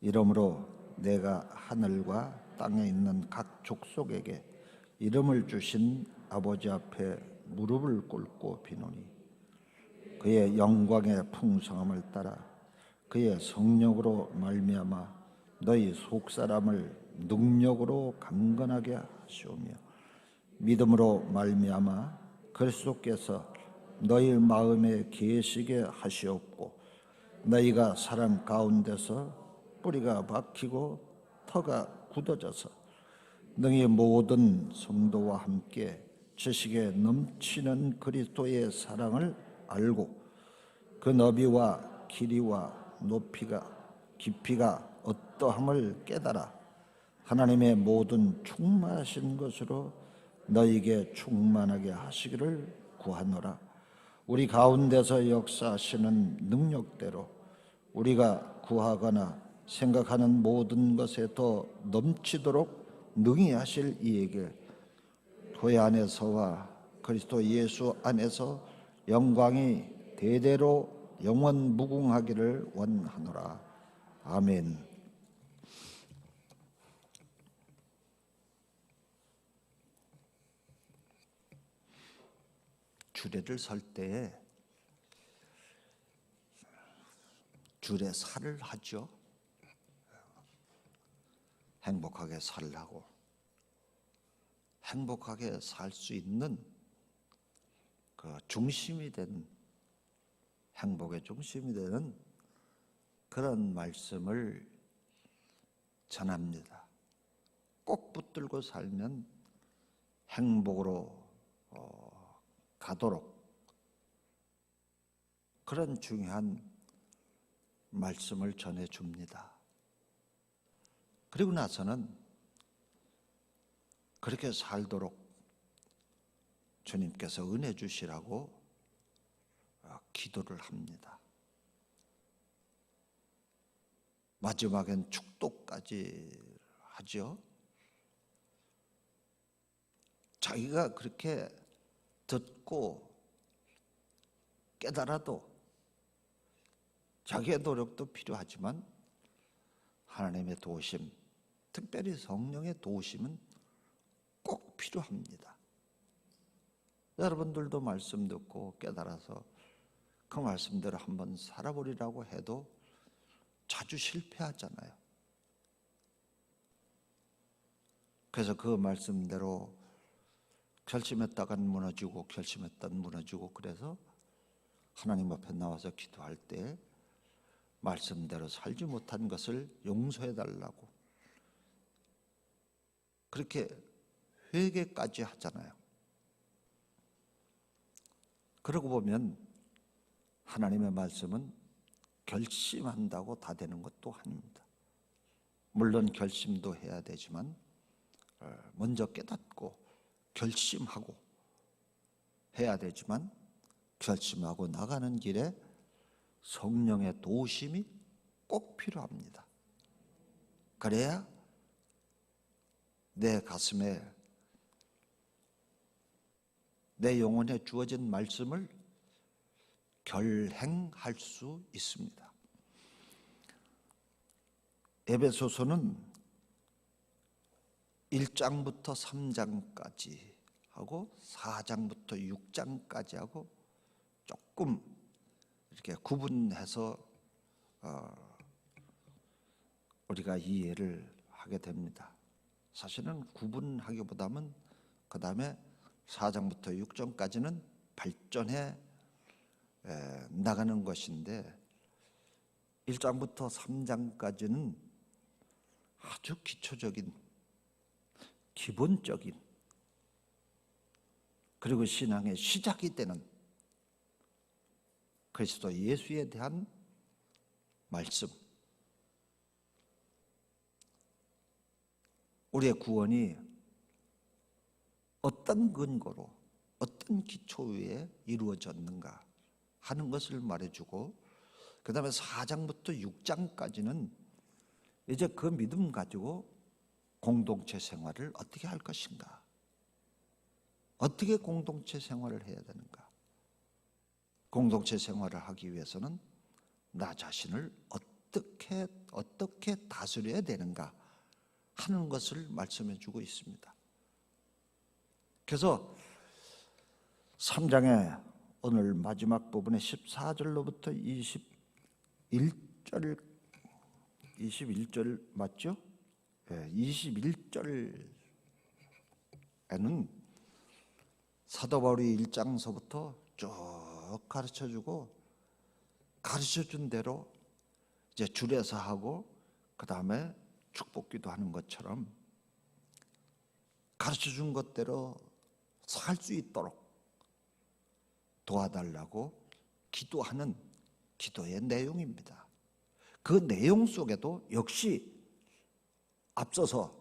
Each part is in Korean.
이러므로 내가 하늘과 땅에 있는 각 족속에게 이름을 주신 아버지 앞에 무릎을 꿇고 비노니 그의 영광의 풍성함을 따라 그의 성령으로 말미암아 너희 속사람을 능력으로 강건하게 하시오며 믿음으로 말미암아 그리스도께서 너희 마음에 계시게 하시옵고 너희가 사랑 가운데서 뿌리가 박히고 터가 굳어져서 너희 모든 성도와 함께 지식에 넘치는 그리스도의 사랑을 알고 그 너비와 길이와 높이가 깊이가 어떠함을 깨달아 하나님의 모든 충만하신 것으로 너희에게 충만하게 하시기를 구하노라. 우리 가운데서 역사하시는 능력대로 우리가 구하거나 생각하는 모든 것에 더 넘치도록 능히 하실 이에게 그의 안에서와 그리스도 예수 안에서 영광이 대대로 영원 무궁하기를 원하노라. 아멘. 주례를 설 때에 주례 살을 하죠. 행복하게 살라고. 행복하게 살 수 있는 그 중심이 된, 행복의 중심이 되는 그런 말씀을 전합니다. 꼭 붙들고 살면 행복으로 가도록 그런 중요한 말씀을 전해줍니다. 그리고 나서는 그렇게 살도록 주님께서 은혜 주시라고 기도를 합니다. 마지막엔 축도까지 하죠. 자기가 그렇게 듣고 깨달아도 자기의 노력도 필요하지만 하나님의 도우심, 특별히 성령의 도우심은 꼭 필요합니다. 여러분들도 말씀 듣고 깨달아서 그 말씀대로 한번 살아보리라고 해도 자주 실패하잖아요. 그래서 그 말씀대로 결심했다간 무너지고 결심했다간 무너지고 그래서 하나님 앞에 나와서 기도할 때 말씀대로 살지 못한 것을 용서해 달라고 그렇게 회개까지 하잖아요. 그러고 보면 하나님의 말씀은 결심한다고 다 되는 것도 아닙니다. 물론 결심도 해야 되지만 먼저 깨닫고 결심하고 해야 되지만 결심하고 나가는 길에 성령의 도우심이 꼭 필요합니다. 그래야 내 가슴에 내 영혼에 주어진 말씀을 결행할 수 있습니다. 에베소서는 1장부터 3장까지 하고 4장부터 6장까지 하고 조금 이렇게 구분해서 우리가 이해를 하게 됩니다. 사실은 구분하기보다는 그 다음에 4장부터 6장까지는 발전해 나가는 것인데 1장부터 3장까지는 아주 기초적인 기본적인 그리고 신앙의 시작이 되는 그리스도 예수에 대한 말씀, 우리의 구원이 어떤 근거로 어떤 기초 위에 이루어졌는가 하는 것을 말해주고 그 다음에 4장부터 6장까지는 이제 그 믿음 가지고 공동체 생활을 어떻게 할 것인가, 어떻게 공동체 생활을 해야 되는가, 공동체 생활을 하기 위해서는 나 자신을 어떻게 다스려야 되는가 하는 것을 말씀해 주고 있습니다. 그래서 3장에 오늘 마지막 부분에 14절로부터 21절 맞죠? 21절에는 사도 바울이 1장서부터 쭉 가르쳐주고 가르쳐준 대로 이제 줄여서 하고 그 다음에 축복기도 하는 것처럼 가르쳐준 것대로 살 수 있도록 도와달라고 기도하는 기도의 내용입니다. 그 내용 속에도 역시 앞서서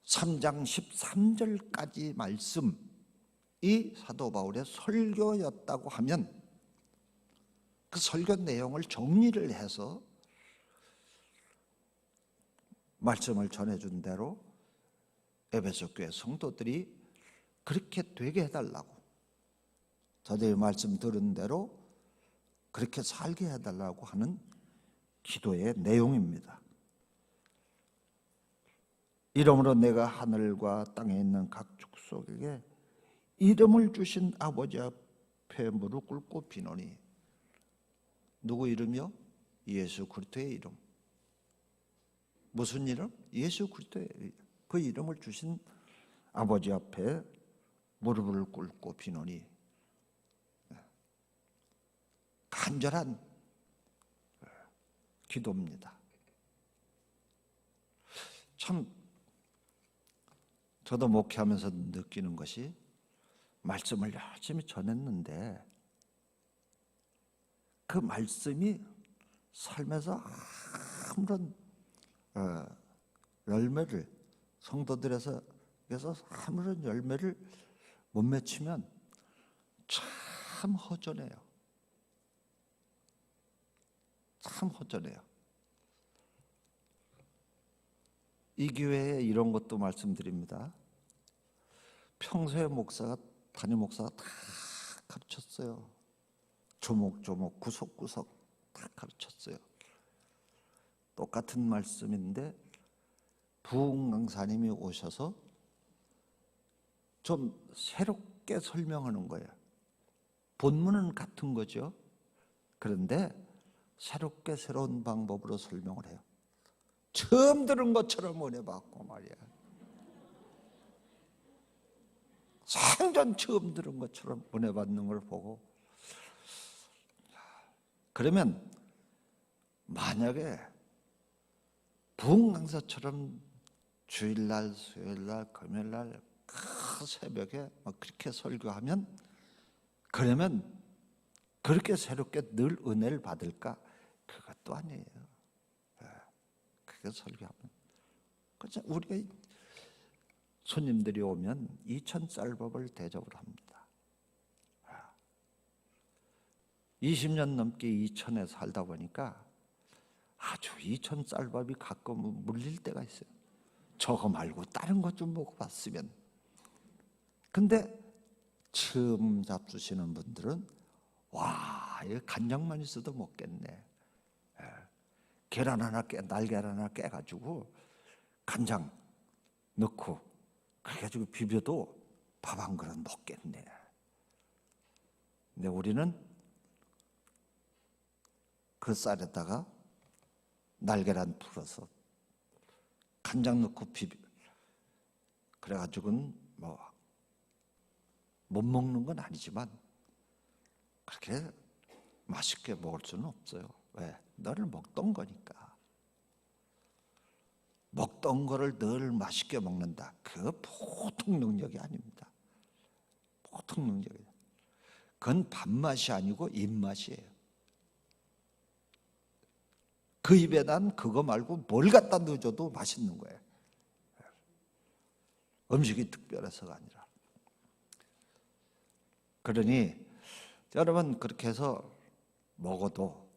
3장 13절까지 말씀이 사도 바울의 설교였다고 하면 그 설교 내용을 정리를 해서 말씀을 전해준 대로 에베소 교회 성도들이 그렇게 되게 해달라고, 저들의 말씀 들은 대로 그렇게 살게 해달라고 하는 기도의 내용입니다. 이러므로 내가 하늘과 땅에 있는 각 족속에게 이름을 주신 아버지 앞에 무릎 꿇고 비노니. 누구 이름이요? 예수 그리스도의 이름. 무슨 이름? 예수 그리스도의 이름. 그 이름을 주신 아버지 앞에 무릎을 꿇고 비노니. 간절한 기도입니다. 참 저도 목회하면서 느끼는 것이, 말씀을 열심히 전했는데 그 말씀이 삶에서 아무런 열매를, 성도들에서 아무런 열매를 못 맺히면 참 허전해요. 참 허전해요. 이 교회에 이런 것도 말씀드립니다. 평소에 담임 목사가 다 가르쳤어요. 조목조목 구석구석 다 가르쳤어요. 똑같은 말씀인데 부흥 강사님이 오셔서 좀 새롭게 설명하는 거예요. 본문은 같은 거죠. 그런데 새롭게 새로운 방법으로 설명을 해요. 처음 들은 것처럼 은혜 받고 말이야. 생전 처음 들은 것처럼 은혜 받는 걸 보고, 그러면 만약에 부흥 강사처럼 주일날, 수요일날, 금요일날 그 새벽에 그렇게 설교하면, 그러면 그렇게 새롭게 늘 은혜를 받을까? 그것도 아니에요. 그게 설교하면. 그래서 우리가 손님들이 오면 2000쌀밥을 대접을 합니다. 20년 넘게 2000에 살다 보니까 아주 2000쌀밥이 가끔 물릴 때가 있어요. 저거 말고 다른 것 좀 먹어봤으면. 근데 처음 잡수시는 분들은 와, 이거 간장만 있어도 먹겠네. 계란 하나 날계란 하나 깨가지고 간장 넣고 그래가지고 비벼도 밥 한 그릇 먹겠네. 근데 우리는 그 쌀에다가 날계란 풀어서 간장 넣고 비벼, 그래가지고는 뭐 못 먹는 건 아니지만 그렇게 맛있게 먹을 수는 없어요. 왜? 늘 먹던 거니까. 먹던 거를 늘 맛있게 먹는다. 그거 보통 능력이 아닙니다. 보통 능력이에요. 그건 밥맛이 아니고 입맛이에요. 그 입에 난 그거 말고 뭘 갖다 넣어줘도 맛있는 거예요. 음식이 특별해서가 아니라. 그러니 여러분, 그렇게 해서 먹어도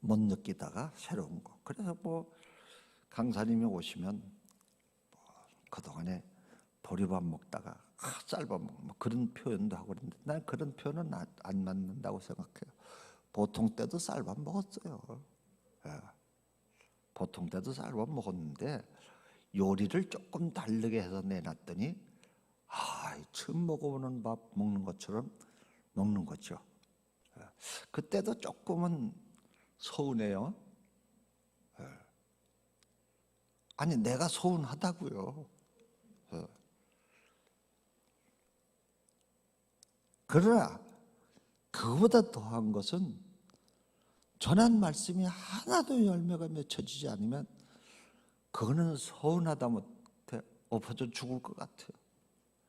못 느끼다가 새로운 거. 그래서 뭐 강사님이 오시면 그동안에 보리밥 먹다가 짧아 뭐 그런 표현도 하고 그랬는데 난 그런 표현은 안 맞는다고 생각해요. 보통 때도 쌀밥 먹었어요. 예. 보통 때도 쌀밥 먹었는데 요리를 조금 다르게 해서 내놨더니 처음 먹어보는 밥 먹는 것처럼 먹는 거죠. 예. 그때도 조금은 서운해요. 예. 아니 내가 서운하다고요. 예. 그러나 그보다 더한 것은 전한 말씀이 하나도 열매가 맺혀지지 않으면 그거는 서운하다 못해 엎어져 죽을 것 같아요.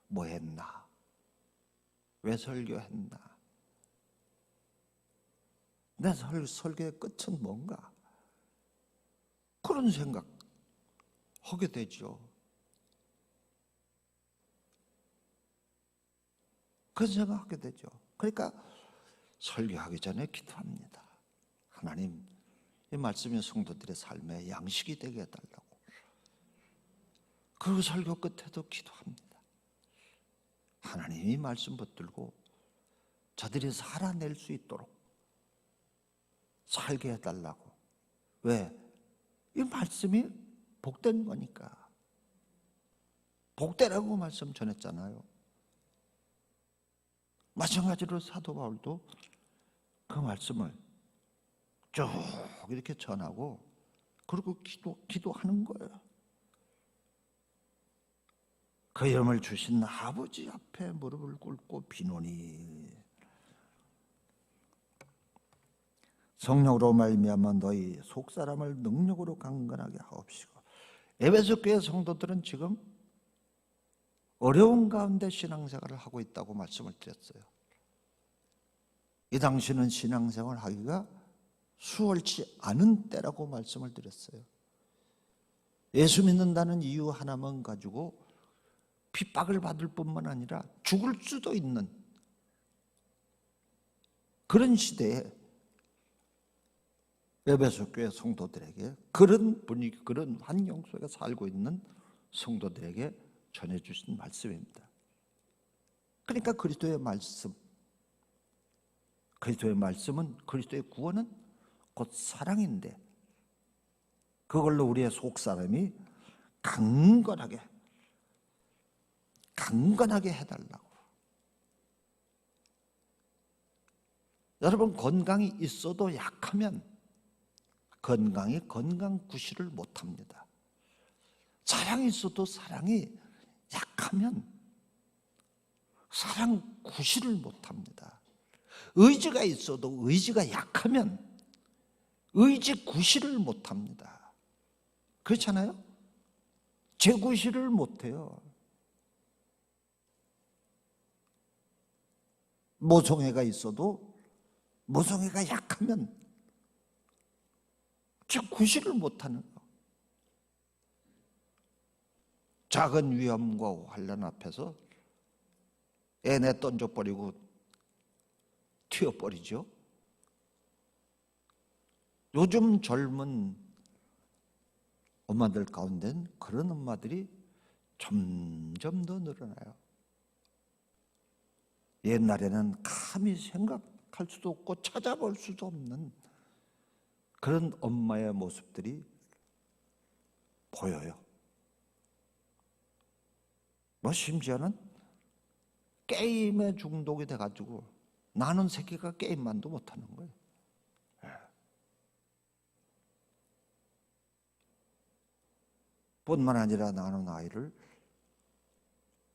뭐 했나? 왜 설교했나? 내 설교의 끝은 뭔가? 그런 생각 하게 되죠. 그런 생각하게 되죠. 그러니까 설교하기 전에 기도합니다. 하나님, 이 말씀이 성도들의 삶의 양식이 되게 해달라고. 그리고 설교 끝에도 기도합니다. 하나님, 이 말씀 붙들고 저들이 살아낼 수 있도록 살게 해달라고. 왜? 이 말씀이 복된 거니까. 복되라고 말씀 전했잖아요. 마찬가지로 사도 바울도 그 말씀을 쭉 이렇게 전하고 그리고 기도하는 거예요. 그 이름을 주신 아버지 앞에 무릎을 꿇고 비노니 성령으로 말미암아 너희 속사람을 능력으로 강건하게 하옵시고. 에베소 교회 성도들은 지금 어려운 가운데 신앙생활을 하고 있다고 말씀을 드렸어요. 이 당시는 신앙생활을 하기가 수월치 않은 때라고 말씀을 드렸어요. 예수 믿는다는 이유 하나만 가지고 핍박을 받을 뿐만 아니라 죽을 수도 있는 그런 시대에 에베소 교회 성도들에게 그런 분위기, 그런 환경 속에 살고 있는 성도들에게 전해주신 말씀입니다. 그러니까 그리스도의 말씀은 그리스도의 구원은 곧 사랑인데 그걸로 우리의 속사람이 강건하게 해달라고. 여러분 건강이 있어도 약하면 건강 구실을 못합니다. 사랑이 있어도 사랑이 약하면 사랑 구실을 못합니다. 의지가 있어도 의지가 약하면 의지 구실을 못합니다. 그렇잖아요? 재구실을 못해요. 모성애가 있어도 모성애가 약하면 구실을 못하는 거. 작은 위험과 환난 앞에서 애 내 던져버리고 튀어버리죠. 요즘 젊은 엄마들 가운데는 그런 엄마들이 점점 더 늘어나요. 옛날에는 감히 생각할 수도 없고 찾아볼 수도 없는 그런 엄마의 모습들이 보여요. 뭐 심지어는 게임에 중독이 돼가지고 나는 새끼가 게임만도 못하는 거예요. 뿐만 아니라 나는 아이를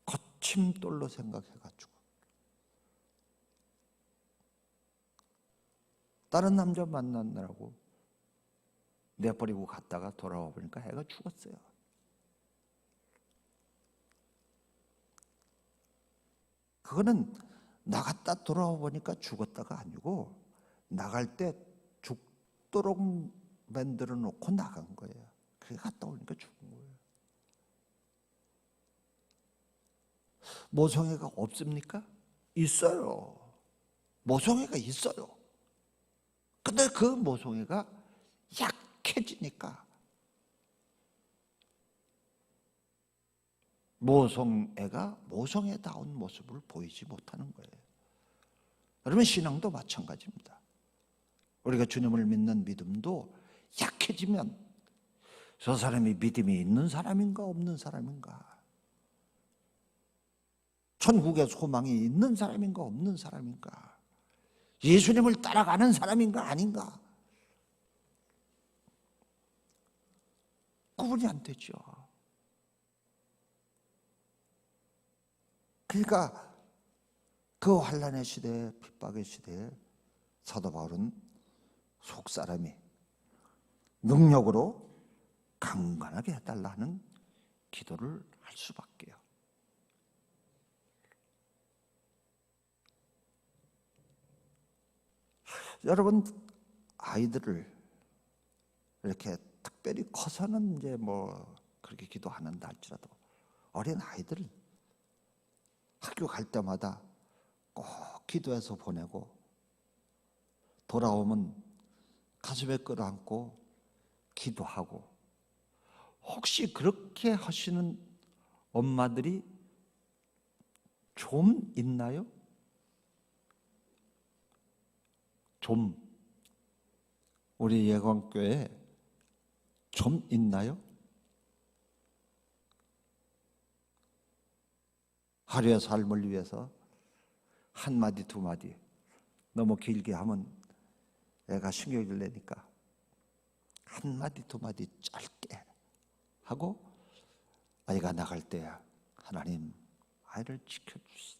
거침돌로 생각해가지고 다른 남자 만나느라고 내버리고 갔다가 돌아와 보니까 애가 죽었어요. 그거는 나갔다 돌아와 보니까 죽었다가 아니고 나갈 때 죽도록 만들어 놓고 나간 거예요. 그게 갔다 오니까 죽은 거예요. 모성애가 없습니까? 있어요. 모성애가 있어요. 근데 그 모성애가 약해지니까 모성애가 모성애다운 모습을 보이지 못하는 거예요. 여러분, 신앙도 마찬가지입니다. 우리가 주님을 믿는 믿음도 약해지면 저 사람이 믿음이 있는 사람인가 없는 사람인가, 천국의 소망이 있는 사람인가 없는 사람인가, 예수님을 따라가는 사람인가 아닌가, 구분이 안 되죠. 그러니까 그 환난의 시대에, 핍박의 시대에 사도 바울은 속사람이 능력으로 강건하게 해달라는 기도를 할 수밖에요. 여러분, 아이들을 이렇게 특별히 커서는 이제 뭐 그렇게 기도하는다 할지라도 어린 아이들을 학교 갈 때마다 꼭 기도해서 보내고 돌아오면 가슴에 끌어안고 기도하고, 혹시 그렇게 하시는 엄마들이 좀 있나요? 좀, 우리 예광교회에 좀 있나요? 하루의 삶을 위해서 한마디 두마디, 너무 길게 하면 애가 신경을 내니까 한마디 두마디 짧게 하고 아이가 나갈 때 하나님, 아이를 지켜주시오,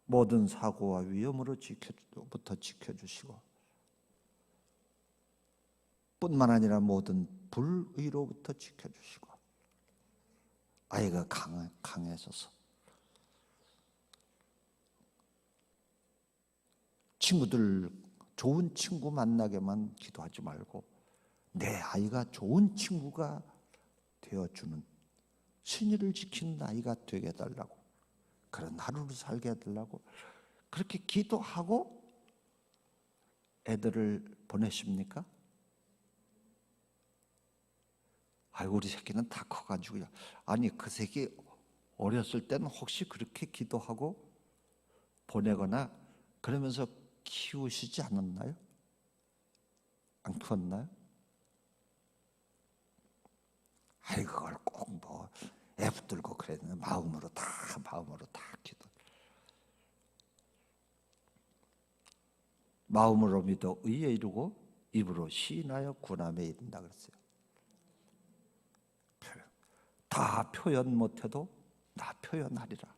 모든 사고와 위험으로부터 지켜주시고 뿐만 아니라 모든 불의로부터 지켜주시고 아이가 강해져서 친구들, 좋은 친구 만나게만 기도하지 말고 내 아이가 좋은 친구가 되어주는, 신의를 지키는 아이가 되게 해달라고, 그런 하루를 살게 해달라고 그렇게 기도하고 애들을 보내십니까? 아이고, 우리 새끼는 다 커가지고요. 아니, 그 새끼 어렸을 때는 혹시 그렇게 기도하고 보내거나 그러면서 키우시지 않았나요? 안 키웠나요? 아이, 그걸 꼭 뭐 애 붙들고 그랬는데 마음으로 다 기도. 마음으로 믿어 의에 이르고 입으로 시인하여 구원함에 이른다 그랬어요. 다 표현 못해도 나 표현하리라.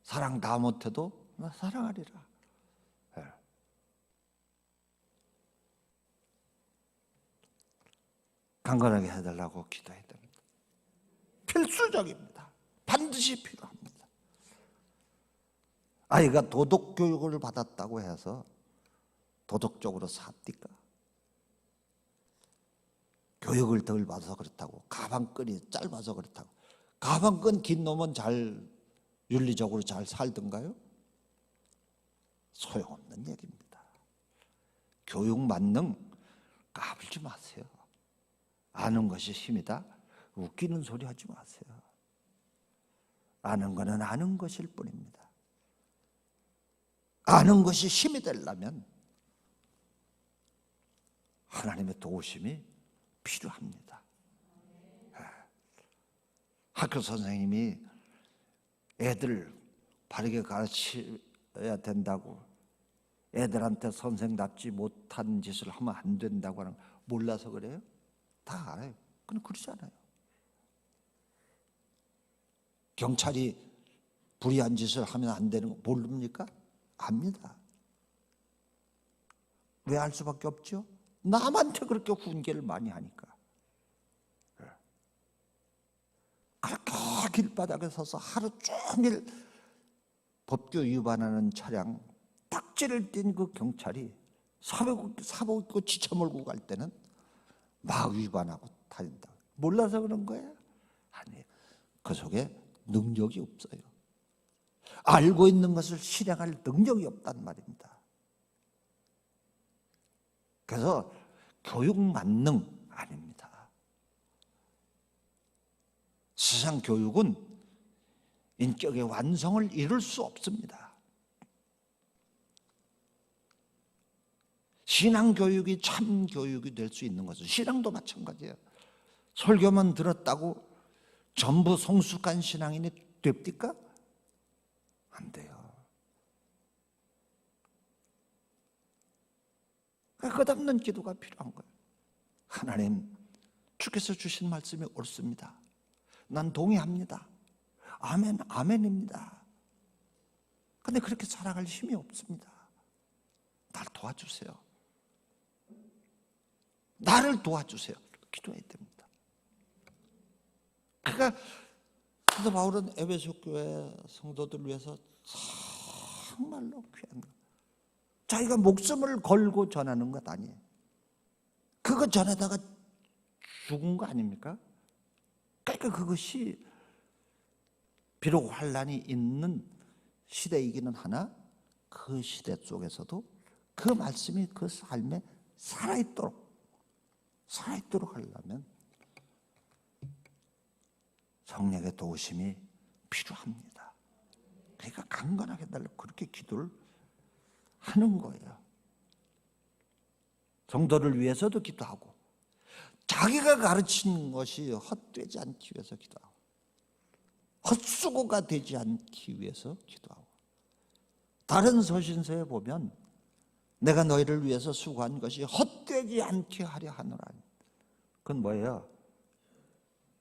사랑 다 못해도 나 사랑하리라. 강건하게 해달라고 기도해야 됩니다. 필수적입니다. 반드시 필요합니다. 아이가 도덕 교육을 받았다고 해서 도덕적으로 삽니까? 교육을 덜 받아서 그렇다고, 가방끈이 짧아서 그렇다고, 가방끈 긴 놈은 잘 윤리적으로 잘 살던가요? 소용없는 얘기입니다. 교육 만능 까불지 마세요. 아는 것이 힘이다, 웃기는 소리 하지 마세요. 아는 것은 아는 것일 뿐입니다. 아는 것이 힘이 되려면 하나님의 도우심이 필요합니다. 학교 선생님이 애들 바르게 가르쳐야 된다고, 애들한테 선생답지 못한 짓을 하면 안 된다고 하는, 몰라서 그래요? 다 알아요. 근데 그러지 않아요. 경찰이 불의한 짓을 하면 안 되는 거 모릅니까? 압니다. 왜 알 수밖에 없죠? 남한테 그렇게 훈계를 많이 하니까. 그렇게 길바닥에 서서 하루 종일 법규 위반하는 차량 딱지를 띈 그 경찰이 사복 입고 지쳐 몰고 갈 때는 막 위반하고 다닌다. 몰라서 그런 거예요? 아니, 그 속에 능력이 없어요. 알고 있는 것을 실행할 능력이 없단 말입니다. 그래서 교육 만능 아닙니다. 세상 교육은 인격의 완성을 이룰 수 없습니다. 신앙 교육이 참 교육이 될 수 있는 것은 신앙도 마찬가지예요. 설교만 들었다고 전부 성숙한 신앙인이 됩니까? 안 돼요. 끝없는 기도가 필요한 거예요. 하나님, 주께서 주신 말씀이 옳습니다. 난 동의합니다. 아멘, 아멘입니다. 근데 그렇게 살아갈 힘이 없습니다. 날 도와주세요. 나를 도와주세요. 기도해야 됩니다. 그러니까 사도 바울은 에베소 교회 성도들을 위해서 정말로 귀한 거. 자기가 목숨을 걸고 전하는 것 아니에요. 그거 전하다가 죽은 거 아닙니까? 그러니까 그것이 비록 환난이 있는 시대이기는 하나 그 시대 속에서도 그 말씀이 그 삶에 살아있도록 하려면 성령의 도우심이 필요합니다. 그러니까 강건하게 달라고 그렇게 기도를 하는 거예요. 성도를 위해서도 기도하고 자기가 가르친 것이 헛되지 않기 위해서 기도하고 헛수고가 되지 않기 위해서 기도하고 다른 서신서에 보면 내가 너희를 위해서 수고한 것이 헛되지 않게 하려 하노라. 그건 뭐예요?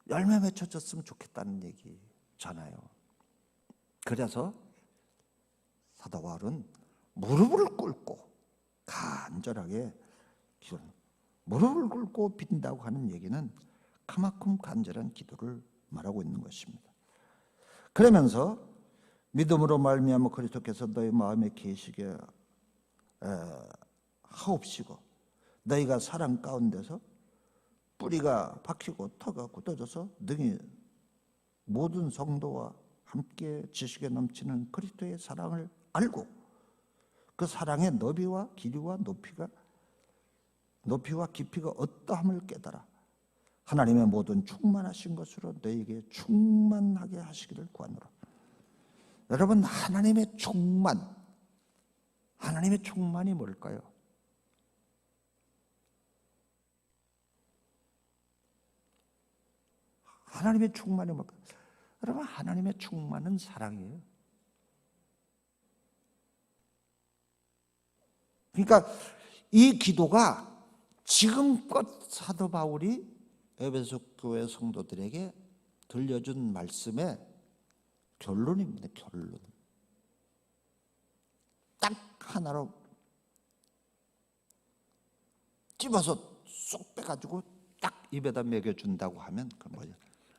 열매 맺혀졌으면 좋겠다는 얘기잖아요. 그래서 사도 바울은 무릎을 꿇고 간절하게 기도를, 무릎을 꿇고 빈다고 하는 얘기는 그만큼 간절한 기도를 말하고 있는 것입니다. 그러면서 믿음으로 말미암아 그리스도께서 너희 마음에 계시게 하옵시고 너희가 사랑 가운데서 뿌리가 박히고 터가 굳어져서 능히 모든 성도와 함께 지식에 넘치는 그리스도의 사랑을 알고 그 사랑의 너비와 길이와 높이와 깊이가 어떠함을 깨달아 하나님의 모든 충만하신 것으로 너희에게 충만하게 하시기를 구하노라. 여러분, 하나님의 충만이 뭘까요? 하나님의 충만이 뭘까요? 여러분, 하나님의 충만은 사랑이에요. 그러니까 이 기도가 지금껏 사도 바울이 에베소 교회 성도들에게 들려준 말씀의 결론입니다. 결론. 딱 하나로 집어서 쏙 빼가지고 딱 입에다 먹여준다고 하면 그건 뭐예요?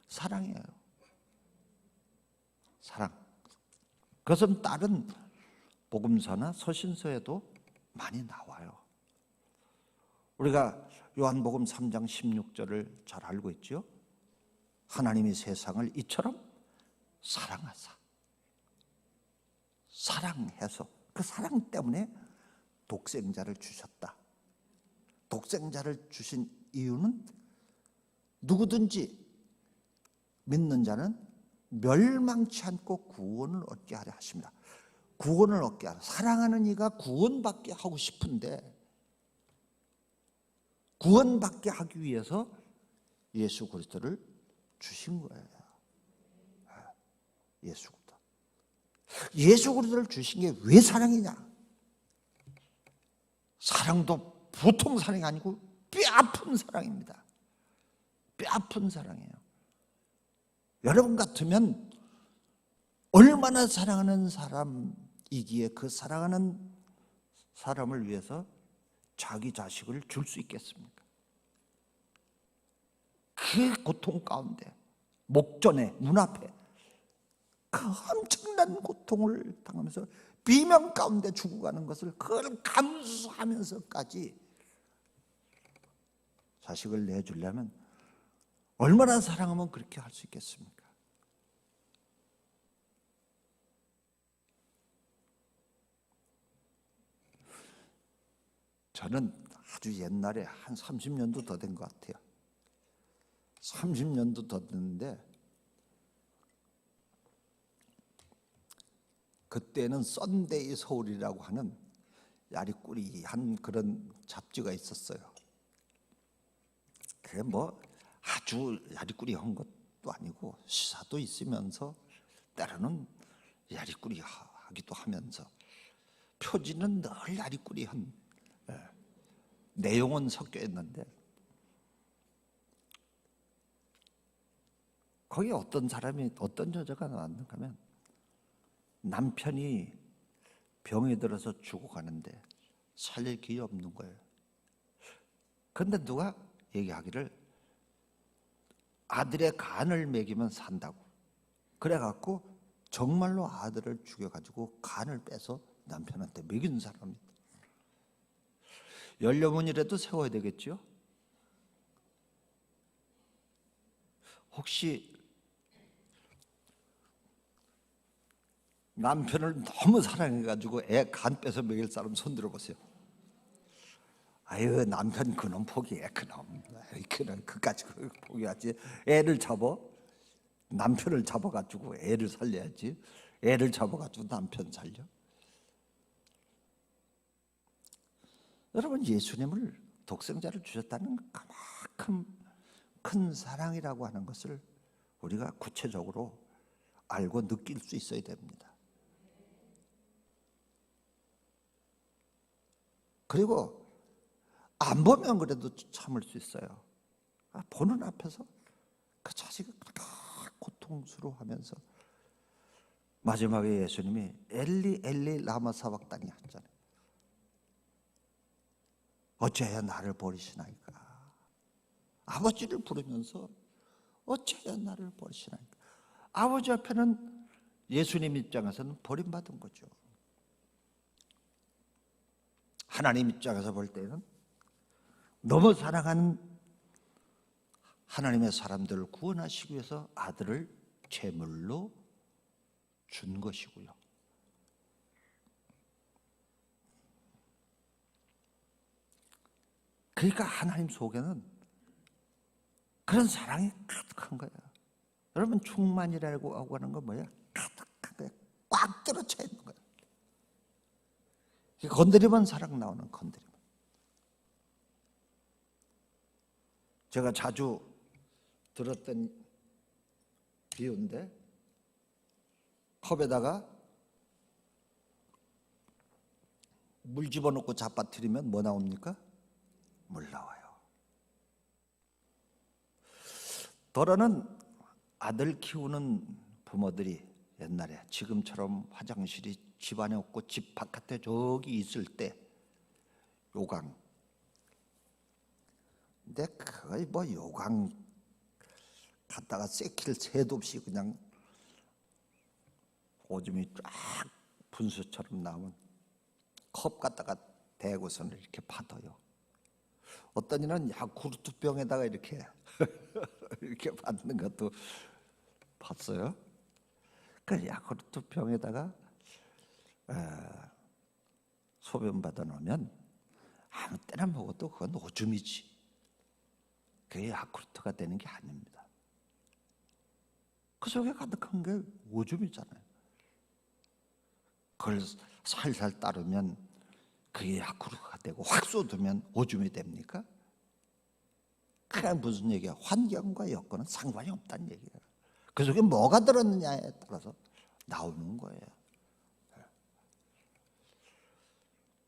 사랑이에요. 사랑. 그것은 다른 복음서나 서신서에도 많이 나와요. 우리가 요한복음 3장 16절을 잘 알고 있죠. 하나님이 세상을 이처럼 사랑해서 그 사랑 때문에 독생자를 주셨다. 독생자를 주신 이유는 누구든지 믿는 자는 멸망치 않고 구원을 얻게 하려 하십니다. 구원을 얻게 하라. 사랑하는 이가 구원받게 하고 싶은데 구원받게 하기 위해서 예수 그리스도를 주신 거예요. 예수 그리스도를 주신 게 왜 사랑이냐? 사랑도 보통 사랑이 아니고 뼈아픈 사랑입니다. 뼈아픈 사랑이에요. 여러분 같으면 얼마나 사랑하는 사람이기에 그 사랑하는 사람을 위해서 자기 자식을 줄 수 있겠습니까? 그 고통 가운데 목전에 눈앞에 그 엄청난 고통을 당하면서 비명 가운데 죽어가는 것을 그걸 감수하면서까지 자식을 내주려면 얼마나 사랑하면 그렇게 할 수 있겠습니까? 저는 아주 옛날에 한 30년도 더 된 것 같아요. 30년도 더 됐는데 그때는 썬데이 서울이라고 하는 야리꾸리한 그런 잡지가 있었어요. 그게 뭐 아주 야리꾸리한 것도 아니고 시사도 있으면서 때로는 야리꾸리하기도 하면서 표지는 늘 야리꾸리한 내용은 섞여 있는데 거기에 어떤 사람이 어떤 여자가 나왔는가 하면 남편이 병이 들어서 죽어가는데 살릴 길이 없는 거예요. 그런데 누가 얘기하기를 아들의 간을 먹이면 산다고. 그래갖고 정말로 아들을 죽여가지고 간을 빼서 남편한테 먹인 사람입니다. 연료문이라도 세워야 되겠죠? 혹시 남편을 너무 사랑해가지고 애 간 빼서 먹일 사람 손 들어보세요. 아유, 남편 그놈 포기해. 그놈 그까지 포기하지. 애를 잡아, 남편을 잡아가지고 애를 살려야지. 애를 잡아가지고 남편 살려. 여러분, 예수님을 독생자를 주셨다는 그만큼 큰 사랑이라고 하는 것을 우리가 구체적으로 알고 느낄 수 있어야 됩니다. 그리고 안 보면 그래도 참을 수 있어요. 보는 앞에서 그 자식을 고통스러워하면서 마지막에 예수님이 엘리 엘리 라마 사박다니 하잖아요. 어찌하여 나를 버리시나이까. 아버지를 부르면서 어찌하여 나를 버리시나이까. 아버지 앞에는 예수님 입장에서는 버림받은 거죠. 하나님 입장에서 볼 때는 너무 사랑하는 하나님의 사람들을 구원하시기 위해서 아들을 제물로 준 것이고요. 그러니까 하나님 속에는 그런 사랑이 가득한 거예요. 여러분, 충만이라고 하는 건 뭐예요? 가득한 거예요. 꽉 들어차 있는 거예요. 건드리면 사랑 나오는 건드리면. 제가 자주 들었던 비유인데 컵에다가 물 집어넣고 잡아뜨리면 뭐 나옵니까? 물 나와요. 더러는 아들 키우는 부모들이 옛날에 지금처럼 화장실이 집 안에 없고 집 바깥에 저기 있을 때 요강. 근데 거의 뭐 요강 갖다가 새끼를 새도 없이 그냥 오줌이 쫙 분수처럼 나오면 컵 갖다가 대고서는 이렇게 받아요. 어떤 이는 야쿠르트 병에다가 이렇게 이렇게 받는 것도 봤어요. 그 야쿠르트 병에다가 소변 받아 놓으면 아무 때나 먹어도 그건 오줌이지. 그게 야쿠르트가 되는 게 아닙니다. 그 속에 가득한 게 오줌이잖아요. 그걸 살살 따르면 그게 야쿠르트가 되고 확 쏟으면 오줌이 됩니까? 그게 무슨 얘기야? 환경과 여건은 상관이 없다는 얘기예요. 그 속에 뭐가 들었느냐에 따라서 나오는 거예요.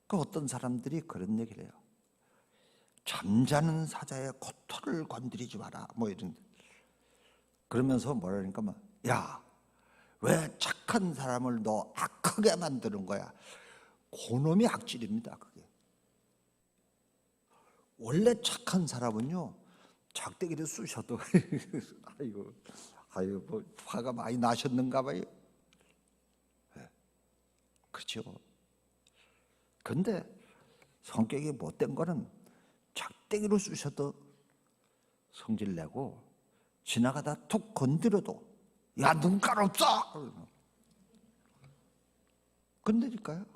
그 어떤 사람들이 그런 얘기를 해요. 잠자는 사자의 고토를 건드리지 마라. 뭐 이런. 그러면서 뭐라니까 막, 야, 왜 착한 사람을 너 악하게 만드는 거야? 그놈이 악질입니다. 그게. 원래 착한 사람은요, 작대기를 쑤셔도 아유, 뭐 화가 많이 나셨는가 봐요. 네. 그렇죠. 근데 성격이 못된 거는 작대기로 쑤셔도 성질 내고 지나가다 툭 건드려도 야, 눈깔 없어! 건드릴까요?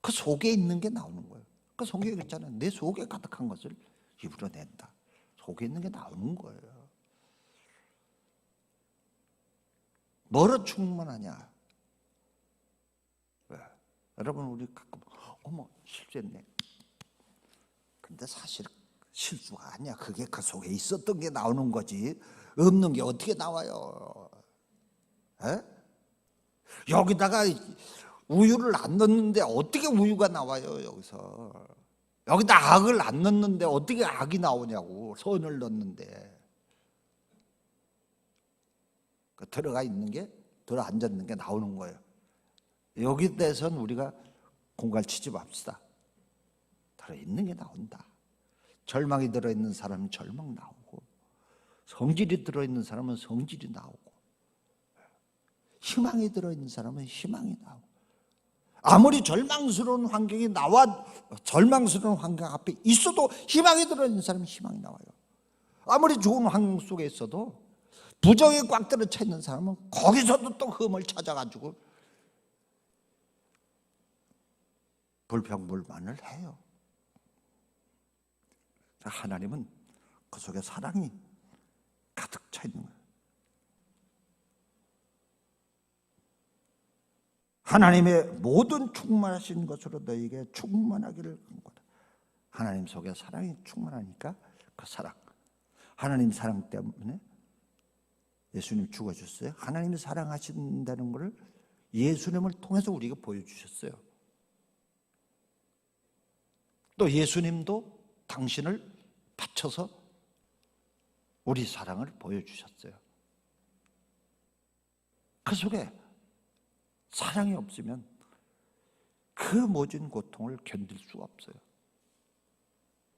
그 속에 있는 게 나오는 거예요. 그 속에 있잖아요. 내 속에 가득한 것을 입으로 낸다. 속에 있는 게 나오는 거예요. 뭐로 충만하냐? 여러분, 우리 가끔 어머 실수했네. 근데 사실 실수가 아니야. 그게 그 속에 있었던 게 나오는 거지. 없는 게 어떻게 나와요? 에? 여기다가 우유를 안 넣는데 어떻게 우유가 나와요? 여기서 여기다 악을 안 넣는데 어떻게 악이 나오냐고. 선을 넣는데 들어가 있는 게, 들어 앉아 있는 게 나오는 거예요. 여기 대해서는 우리가 공갈 치지 맙시다. 들어 있는 게 나온다. 절망이 들어 있는 사람은 절망 나오고, 성질이 들어 있는 사람은 성질이 나오고, 희망이 들어 있는 사람은 희망이 나오고. 아무리 절망스러운 환경이 나와, 절망스러운 환경 앞에 있어도 희망이 들어 있는 사람은 희망이 나와요. 아무리 좋은 환경 속에 있어도 부정에 꽉 들어차 있는 사람은 거기서도 또 흠을 찾아가지고 불평불만을 해요. 하나님은 그 속에 사랑이 가득 차 있는 거예요. 하나님의 모든 충만하신 것으로 너에게 충만하기를 간구하라. 하나님 속에 사랑이 충만하니까 그 사랑, 하나님 사랑 때문에 예수님 죽어주셨어요. 하나님이 사랑하신다는 것을 예수님을 통해서 우리가 보여주셨어요. 또 예수님도 당신을 바쳐서 우리 사랑을 보여주셨어요. 그 속에 사랑이 없으면 그 모진 고통을 견딜 수가 없어요.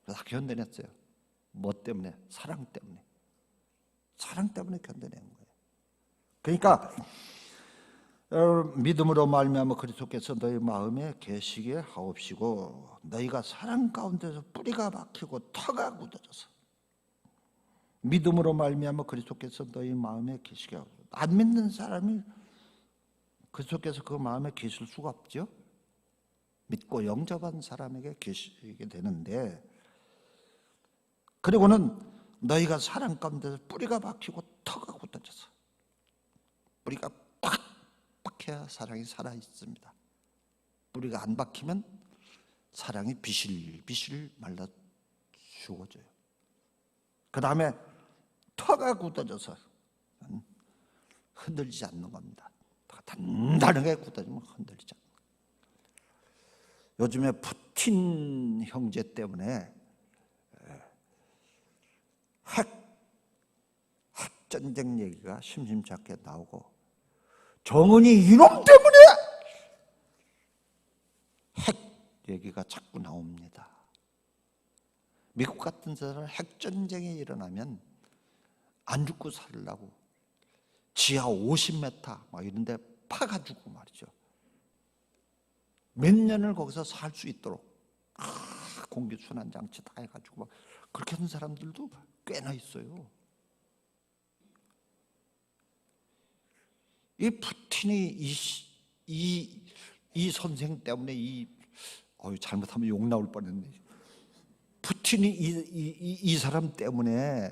다 견뎌냈어요. 뭐 때문에? 사랑 때문에. 사랑 때문에 견뎌낸 거예요. 그러니까 믿음으로 말미암아 그리스도께서 너희 마음에 계시게 하옵시고 너희가 사랑 가운데서 뿌리가 박히고 터가 굳어져서. 믿음으로 말미암아 그리스도께서 너희 마음에 계시게 하옵시고. 안 믿는 사람이 그리스도께서 그 마음에 계실 수가 없죠. 믿고 영접한 사람에게 계시게 되는데, 그리고는 너희가 사랑 가운데서 뿌리가 박히고 터가 굳어져서. 뿌리가 꽉 박혀야 사랑이 살아 있습니다. 뿌리가 안 박히면 사랑이 비실비실 말라 죽어져요. 그 다음에 터가 굳어져서 흔들리지 않는 겁니다. 단단하게 굳어지면 흔들리지 않는 거예요. 요즘에 푸틴 형제 때문에 핵전쟁 얘기가 심심치 않게 나오고, 정은이 이놈 때문에 핵 얘기가 자꾸 나옵니다. 미국 같은 데서 핵전쟁이 일어나면 안 죽고 살려고 지하 50m 막 이런 데 파가지고 말이죠. 몇 년을 거기서 살 수 있도록 공기순환 장치 다 해가지고 막 그렇게 하는 사람들도 꽤나 있어요. 이 푸틴이 이 선생 때문에 잘못하면 욕 나올 뻔했네. 푸틴이 이 사람 때문에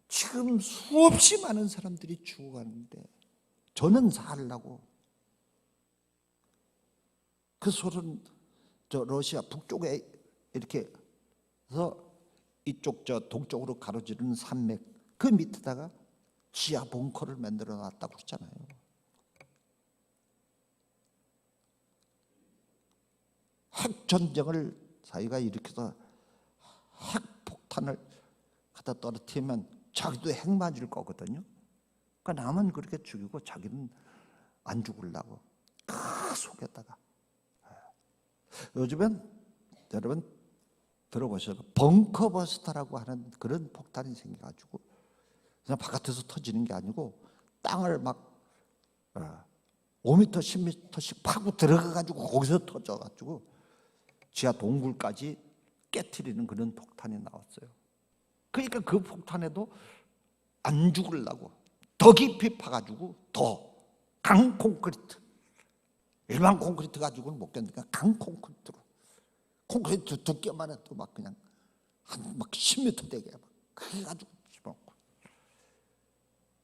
지금 수없이 많은 사람들이 죽어가는데 저는 살라고. 그 소련, 러시아 북쪽에 이렇게 해서 이쪽 동쪽으로 가로지르는 산맥 그 밑에다가 지하 벙커를 만들어 놨다고 그랬잖아요. 핵전쟁을 자기가 일으켜서 핵폭탄을 갖다 떨어뜨리면 자기도 핵 맞을 거거든요. 그러니까 남은 그렇게 죽이고 자기는 안 죽으려고 그 속에다가. 요즘엔 여러분 들어보셔서 벙커버스터라고 하는 그런 폭탄이 생겨가지고 그냥 바깥에서 터지는 게 아니고 땅을 막 5m, 10m씩 파고 들어가가지고 거기서 터져가지고 지하 동굴까지 깨트리는 그런 폭탄이 나왔어요. 그러니까 그 폭탄에도 안 죽으려고 더 깊이 파가지고 더 강 콘크리트, 일반 콘크리트 가지고는 못 견디니까 강 콘크리트로, 콘크리트 두께만 해도 막 그냥 막 10m 되게 막 그래 가지고 집어넣고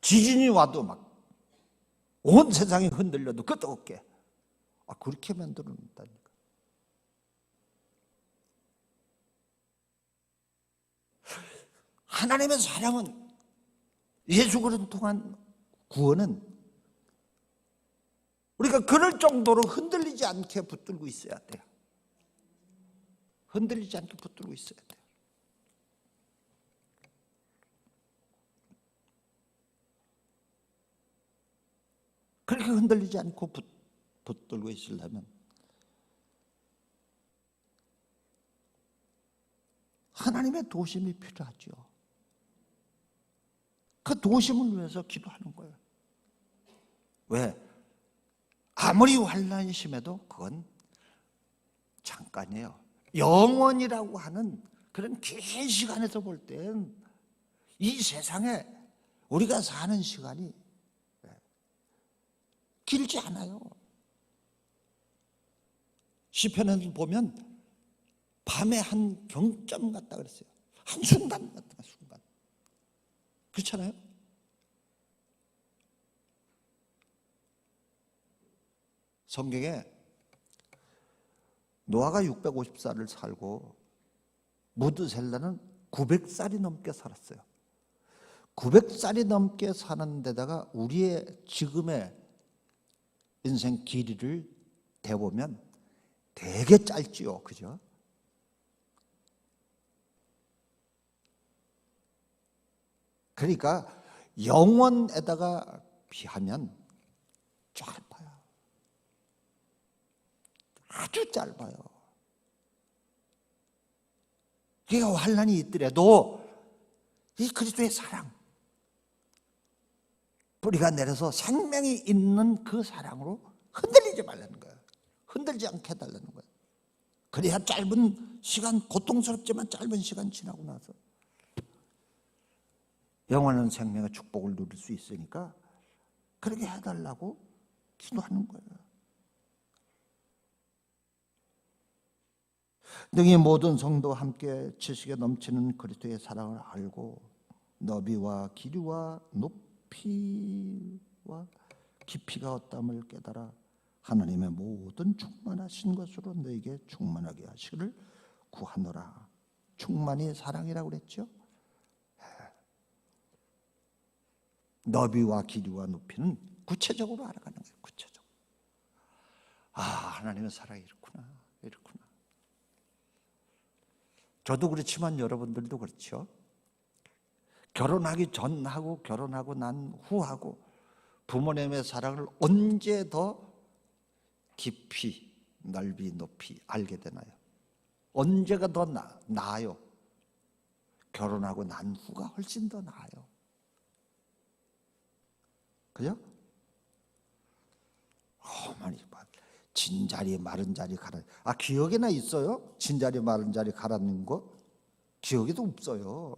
지진이 와도 막 온 세상이 흔들려도 끄떡없게 그렇게 만들어 놓는다니까. 하나님의 사랑은, 예수 그리스도 통한 구원은 우리가 그럴 정도로 흔들리지 않게 붙들고 있어야 돼요. 흔들리지 않게 붙들고 있어야 돼요. 그렇게 흔들리지 않고 붙들고 있으려면 하나님의 도심이 필요하죠. 그 도심을 위해서 기도하는 거예요. 왜? 아무리 환난이 심해도 그건 잠깐이에요. 영원이라고 하는 그런 긴 시간에서 볼 땐 이 세상에 우리가 사는 시간이 길지 않아요. 시편에서 보면 밤에 한 경점 같다 그랬어요. 한순간 같다, 순간. 그렇잖아요? 성경에 노아가 650살을 살고 무드셀라는 900살이 넘게 살았어요. 900살이 넘게 사는 데다가 우리의 지금의 인생 길이를 대보면 되게 짧지요. 그죠? 그러니까 영원에다가 비하면 짧아요. 아주 짧아요. 그러니까 환난이 있더라도 이 그리스도의 사랑, 뿌리가 내려서 생명이 있는 그 사랑으로 흔들리지 말라는 거예요. 흔들지 않게 해달라는 거예요. 그래야 짧은 시간, 고통스럽지만 짧은 시간 지나고 나서 영원한 생명의 축복을 누릴 수 있으니까 그렇게 해달라고 기도하는 거예요. 등의 모든 성도와 함께 지식에 넘치는 그리스도의 사랑을 알고 너비와 길이와 높이와 깊이가 어떠함을 깨달아 하나님의 모든 충만하신 것으로 너에게 충만하게 하시기를 구하노라. 충만이 사랑이라고 그랬죠. 너비와 길이와 높이는 구체적으로 알아가는 거예요. 구체적으로. 하나님의 사랑이 이렇구나, 이렇구나. 저도 그렇지만 여러분들도 그렇죠. 결혼하기 전하고 결혼하고 난 후하고 부모님의 사랑을 언제 더 깊이, 넓이, 높이 알게 되나요? 언제가 더 나아요? 결혼하고 난 후가 훨씬 더 나아요. 그죠? 어머니, 진자리 마른 자리 가라. 기억에나 있어요? 진자리 마른 자리 가라는 거? 기억에도 없어요.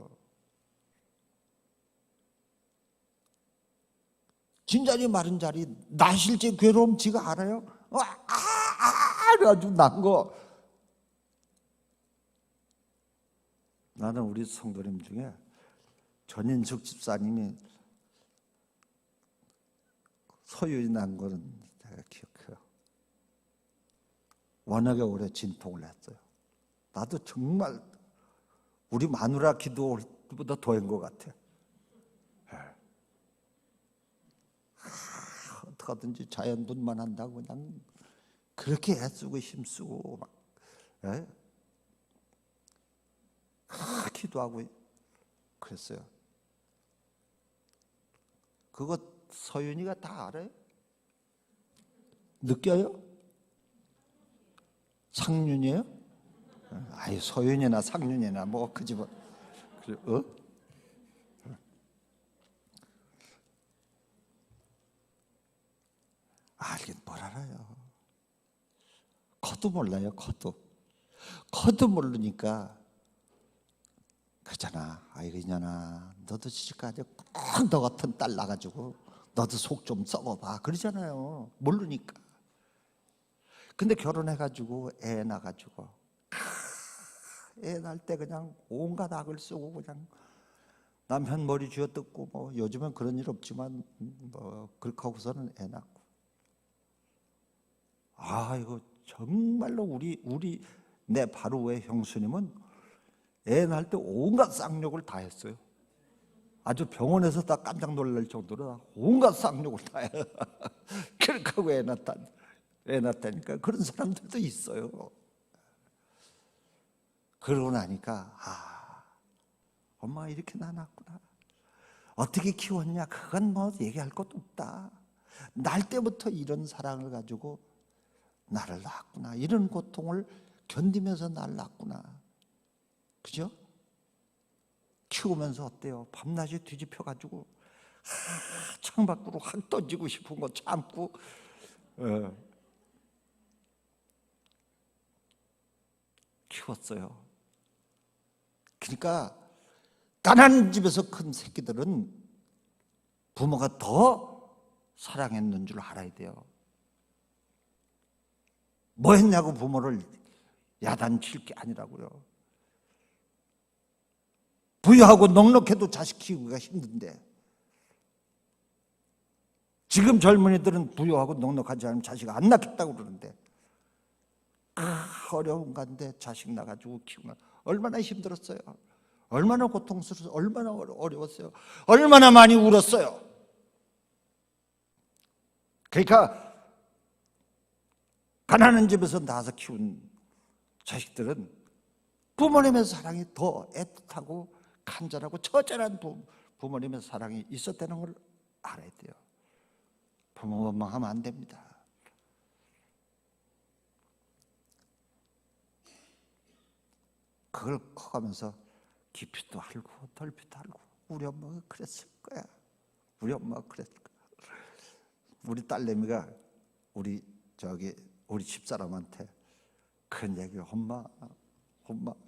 진자리 마른 자리, 나 실제 괴로움 지가 알아요? 그래가지고 난 거. 나는 우리 성도님 중에 전인숙 집사님이 소유이 난 거는 제가 기억해요. 워낙에 오래 진통을 했어요. 나도 정말 우리 마누라 기도보다 더한 것 같아. 어떻게든지 자연분만 한다고 그냥 그렇게 애쓰고 힘쓰고 막 기도하고 그랬어요. 그거 서윤이가 다 알아요? 느껴요? 상윤이에요? 서윤이나 상윤이나 뭐 그 집은 알긴 뭘 알아요. 커도 몰라요. 커도 모르니까 그러잖아. 아이고 이년아, 너도 시집가서 꼭 너 같은 딸 낳아가지고 너도 속 좀 썩어봐 그러잖아요. 모르니까. 근데 결혼해가지고 애 낳아가지고 애 낳을 때 그냥 온갖 악을 쓰고 그냥 남편 머리 쥐어뜯고 뭐 요즘은 그런 일 없지만 뭐 그렇게 하고서는 애 낳고 이거 정말로 우리 내 바로 위에 형수님은 애 낳을 때 온갖 쌍욕을 다 했어요. 아주 병원에서 다 깜짝 놀랄 정도로 온갖 쌍욕을 다 해요. 그렇게 하고 애 낳다니까. 그런 사람들도 있어요. 그러고 나니까 엄마가 이렇게 낳았구나. 어떻게 키웠냐? 그건 뭐 얘기할 것도 없다. 날 때부터 이런 사랑을 가지고 나를 낳았구나. 이런 고통을 견디면서 나를 낳았구나. 그죠? 키우면서 어때요? 밤낮이 뒤집혀가지고 창밖으로 확 던지고 싶은 거 참고 키웠어요. 그러니까 가난한 집에서 큰 새끼들은 부모가 더 사랑했는 줄 알아야 돼요. 뭐 했냐고 부모를 야단칠 게 아니라고요. 부유하고 넉넉해도 자식 키우기가 힘든데, 지금 젊은이들은 부유하고 넉넉하지 않으면 자식 안 낳겠다고 그러는데, 어려운 건데 자식 낳아가지고 키우면 얼마나 힘들었어요. 얼마나 고통스러웠어요. 얼마나 어려웠어요. 얼마나 많이 울었어요. 그러니까 가난한 집에서 낳아서 키운 자식들은 부모님의 사랑이 더 애틋하고 간절하고 처절한 부모님의 사랑이 있었다는 걸 알아야 돼요. 부모 원망하면 안 됩니다. 그걸 커가면서 깊이도 알고 넓이도 알고, 우리 엄마가 그랬을 거야. 우리 엄마가 그랬을 거야. 우리 딸내미가 우리 집사람한테 그런 얘기, 엄마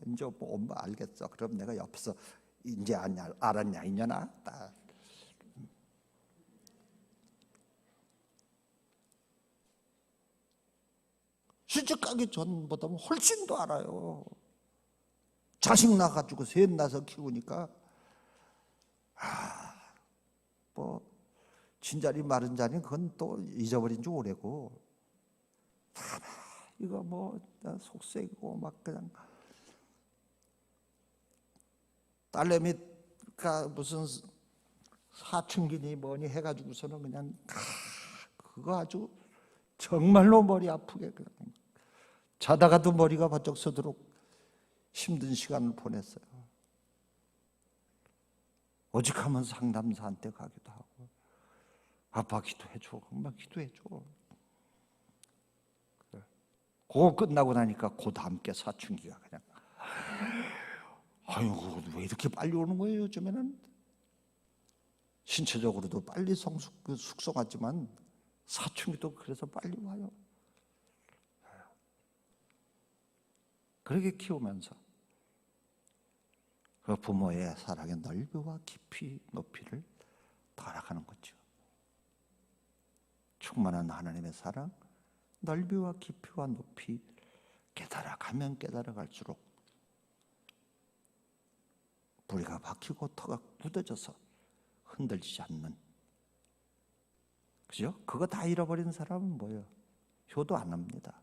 이제 엄마 알겠어. 그럼 내가 옆에서 이제 알았냐 이년아. 시집가기 전보다 훨씬 더 알아요. 자식 낳아가지고 셋 낳아서 키우니까 뭐 진자리 마른 자리 그건 또 잊어버린 지 오래고, 이거 뭐 속색이고 막 그냥 딸내미가 무슨 사춘기니 뭐니 해가지고서는 그냥 그거 아주 정말로 머리 아프게 그냥 자다가도 머리가 바짝 서도록 힘든 시간을 보냈어요. 오직하면 상담사한테 가기도 하고, 아빠 기도해줘, 엄마 기도해줘. 그거 끝나고 나니까 그 다음 게 사춘기가 그냥, 아이고 왜 이렇게 빨리 오는 거예요? 요즘에는 신체적으로도 빨리 숙성하지만 사춘기도 그래서 빨리 와요. 그렇게 키우면서 그 부모의 사랑의 넓이와 깊이 높이를 더 알아가는 거죠. 충만한 하나님의 사랑, 넓이와 깊이와 높이 깨달아가면 깨달아갈수록 뿌리가 박히고 터가 굳어져서 흔들리지 않는, 그죠? 그거 다 잃어버린 사람은 뭐예요? 효도 안 합니다.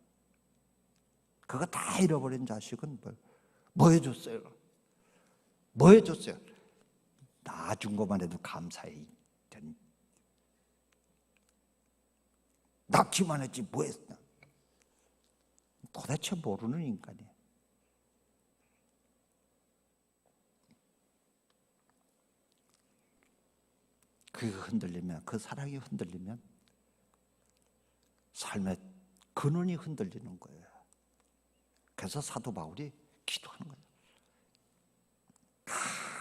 그거 다 잃어버린 자식은 뭐 해줬어요? 뭐 해줬어요? 낳아준 것만 해도 감사해. 낳기만 했지 뭐 했어? 도대체 모르는 인간이에요. 그게 흔들리면, 그 사랑이 흔들리면 삶의 근원이 흔들리는 거예요. 그래서 사도 바울이 기도하는 거예요.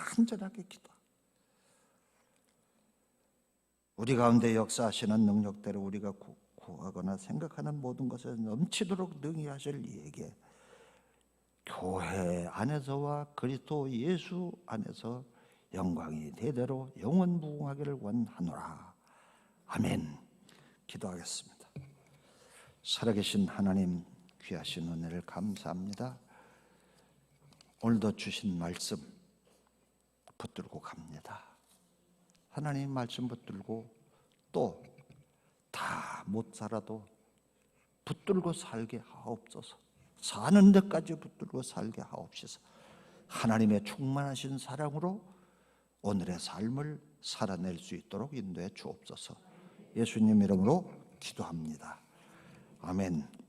간절하게 기도. 우리 가운데 역사하시는 능력대로 우리가 구하거나 생각하는 모든 것에 넘치도록 능히 하실 이에게 교회 안에서와 그리스도 예수 안에서 영광이 대대로 영원무궁하기를 원하노라. 아멘. 기도하겠습니다. 살아계신 하나님, 귀하신 은혜를 감사합니다. 오늘도 주신 말씀 붙들고 갑니다. 하나님 말씀 붙들고 또 다 못 살아도 붙들고 살게 하옵소서. 사는 데까지 붙들고 살게 하옵소서. 하나님의 충만하신 사랑으로 오늘의 삶을 살아낼 수 있도록 인도해 주옵소서. 예수님 이름으로 기도합니다. 아멘.